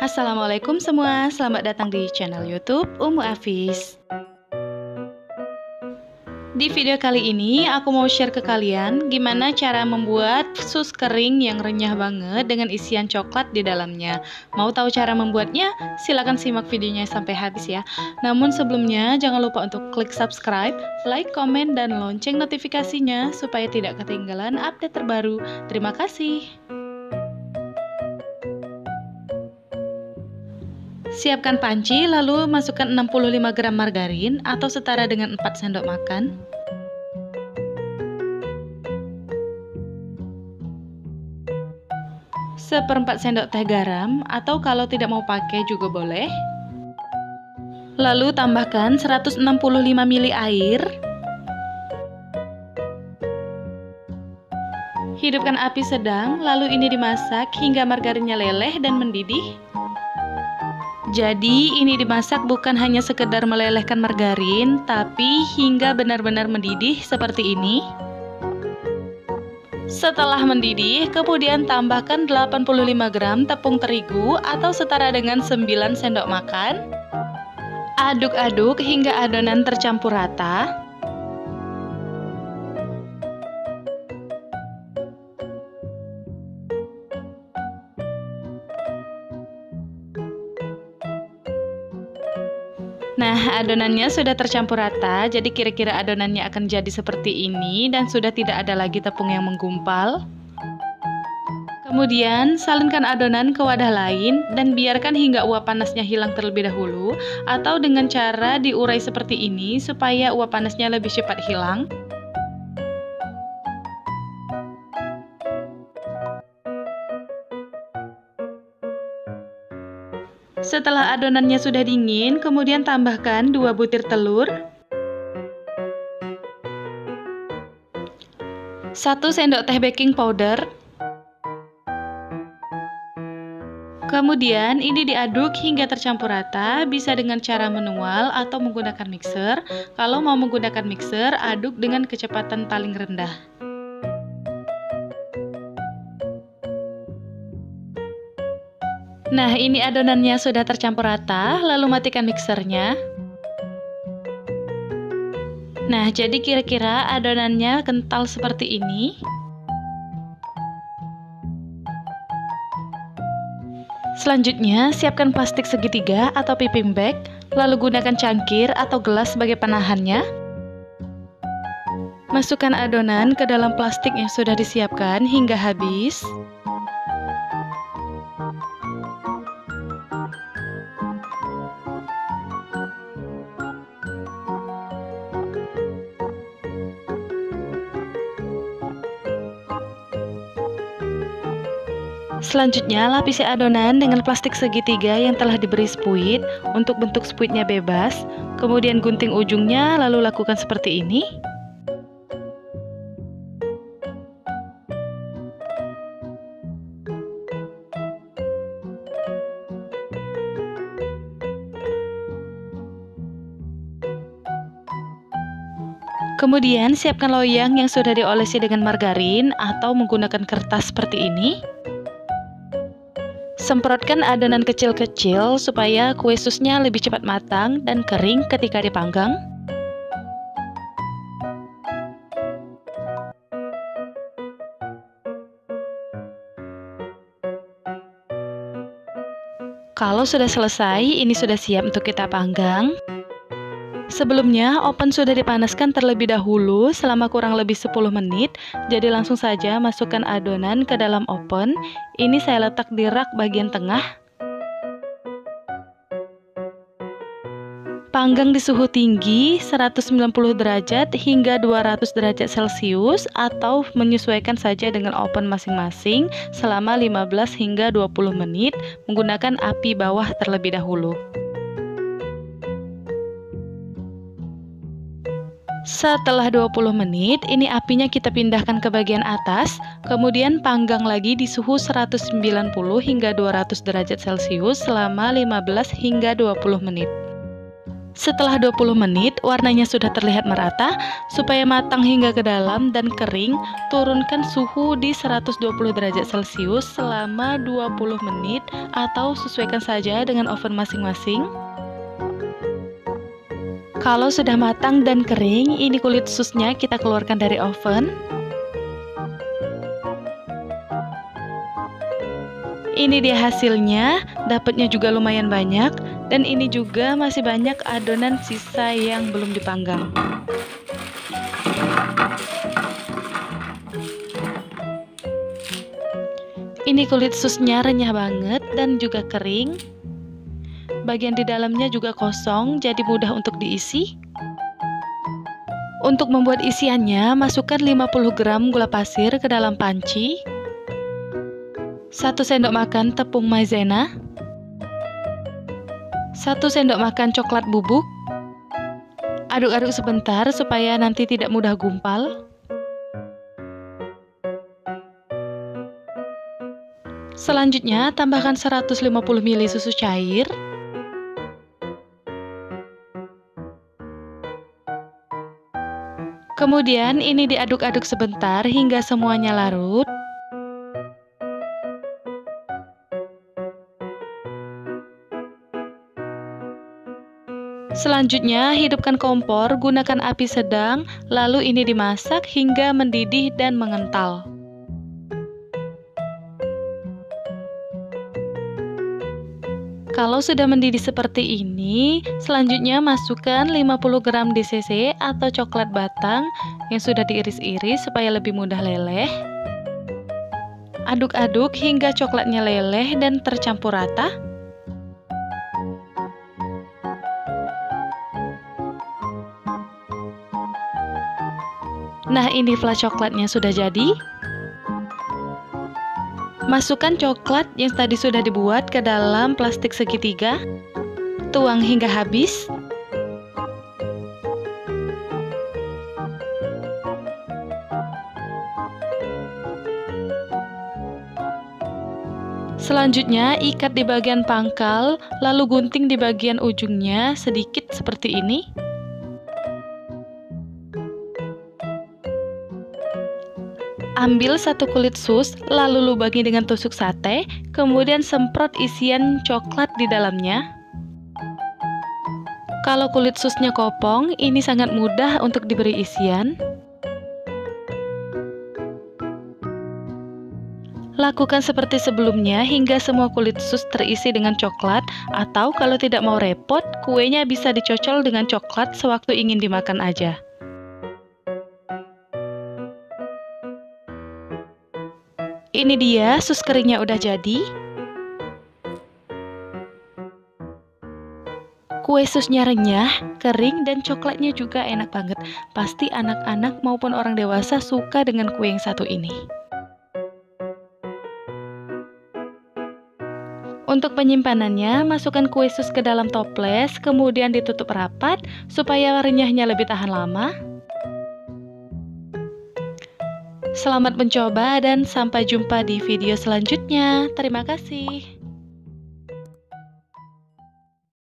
Assalamualaikum semua, selamat datang di channel YouTube Umu Afis. Di video kali ini aku mau share ke kalian gimana cara membuat sus kering yang renyah banget dengan isian coklat di dalamnya. Mau tahu cara membuatnya? Silahkan simak videonya sampai habis ya. Namun sebelumnya jangan lupa untuk klik subscribe, like, komen, dan lonceng notifikasinya supaya tidak ketinggalan update terbaru. Terima kasih. Siapkan panci, lalu masukkan 65 gram margarin atau setara dengan 4 sendok makan. Seperempat sendok teh garam, atau kalau tidak mau pakai juga boleh. Lalu tambahkan 165 ml air. Hidupkan api sedang, lalu ini dimasak hingga margarinnya leleh dan mendidih. Jadi ini dimasak bukan hanya sekedar melelehkan margarin, tapi hingga benar-benar mendidih seperti ini. Setelah mendidih, kemudian tambahkan 85 gram tepung terigu atau setara dengan 9 sendok makan. Aduk-aduk hingga adonan tercampur rata. Nah, adonannya sudah tercampur rata, jadi kira-kira adonannya akan jadi seperti ini dan sudah tidak ada lagi tepung yang menggumpal. Kemudian, salinkan adonan ke wadah lain dan biarkan hingga uap panasnya hilang terlebih dahulu, atau dengan cara diurai seperti ini supaya uap panasnya lebih cepat hilang. Setelah adonannya sudah dingin, kemudian tambahkan 2 butir telur, 1 sendok teh baking powder. Kemudian ini diaduk hingga tercampur rata, bisa dengan cara manual atau menggunakan mixer. Kalau mau menggunakan mixer, aduk dengan kecepatan paling rendah. Nah, ini adonannya sudah tercampur rata, lalu matikan mixernya. Nah, jadi kira-kira adonannya kental seperti ini. Selanjutnya, siapkan plastik segitiga atau piping bag, lalu gunakan cangkir atau gelas sebagai penahannya. Masukkan adonan ke dalam plastik yang sudah disiapkan hingga habis. Selanjutnya, lapisi adonan dengan plastik segitiga yang telah diberi spuit untuk bentuk spuitnya bebas. Kemudian gunting ujungnya, lalu lakukan seperti ini. Kemudian, siapkan loyang yang sudah diolesi dengan margarin atau menggunakan kertas seperti ini. Semprotkan adonan kecil-kecil supaya kue susnya lebih cepat matang dan kering ketika dipanggang. Kalau sudah selesai, ini sudah siap untuk kita panggang. Sebelumnya, oven sudah dipanaskan terlebih dahulu selama kurang lebih 10 menit, jadi langsung saja masukkan adonan ke dalam oven. Ini saya letak di rak bagian tengah. Panggang di suhu tinggi 190 derajat hingga 200 derajat Celcius atau menyesuaikan saja dengan oven masing-masing selama 15 hingga 20 menit menggunakan api bawah terlebih dahulu. Setelah 20 menit, ini apinya kita pindahkan ke bagian atas, kemudian panggang lagi di suhu 190 hingga 200 derajat Celcius selama 15 hingga 20 menit. Setelah 20 menit, warnanya sudah terlihat merata. Supaya matang hingga ke dalam dan kering, turunkan suhu di 120 derajat Celcius selama 20 menit atau sesuaikan saja dengan oven masing-masing. Kalau sudah matang dan kering, ini kulit susnya kita keluarkan dari oven. Ini dia hasilnya, dapatnya juga lumayan banyak, dan ini juga masih banyak adonan sisa yang belum dipanggang. Ini kulit susnya renyah banget dan juga kering. Bagian di dalamnya juga kosong, jadi mudah untuk diisi. Untuk membuat isiannya, masukkan 50 gram gula pasir ke dalam panci, 1 sendok makan tepung maizena, 1 sendok makan coklat bubuk. Aduk-aduk sebentar supaya nanti tidak mudah gumpal. Selanjutnya, tambahkan 150 ml susu cair. Kemudian ini diaduk-aduk sebentar hingga semuanya larut. Selanjutnya, hidupkan kompor, gunakan api sedang, lalu ini dimasak hingga mendidih dan mengental. Kalau sudah mendidih seperti ini, selanjutnya masukkan 50 gram DCC atau coklat batang yang sudah diiris-iris supaya lebih mudah leleh. Aduk-aduk hingga coklatnya leleh dan tercampur rata. Nah, ini flan coklatnya sudah jadi. Masukkan coklat yang tadi sudah dibuat ke dalam plastik segitiga. Tuang hingga habis. Selanjutnya, ikat di bagian pangkal, lalu gunting di bagian ujungnya sedikit seperti ini. Ambil 1 kulit sus, lalu lubangi dengan tusuk sate, kemudian semprot isian coklat di dalamnya. Kalau kulit susnya kopong, ini sangat mudah untuk diberi isian. Lakukan seperti sebelumnya hingga semua kulit sus terisi dengan coklat, atau kalau tidak mau repot, kuenya bisa dicocol dengan coklat sewaktu ingin dimakan aja. Ini dia, sus keringnya udah jadi. Kue susnya renyah, kering, dan coklatnya juga enak banget. Pasti anak-anak maupun orang dewasa suka dengan kue yang satu ini. Untuk penyimpanannya, masukkan kue sus ke dalam toples, kemudian ditutup rapat supaya renyahnya lebih tahan lama. Selamat mencoba dan sampai jumpa di video selanjutnya. Terima kasih.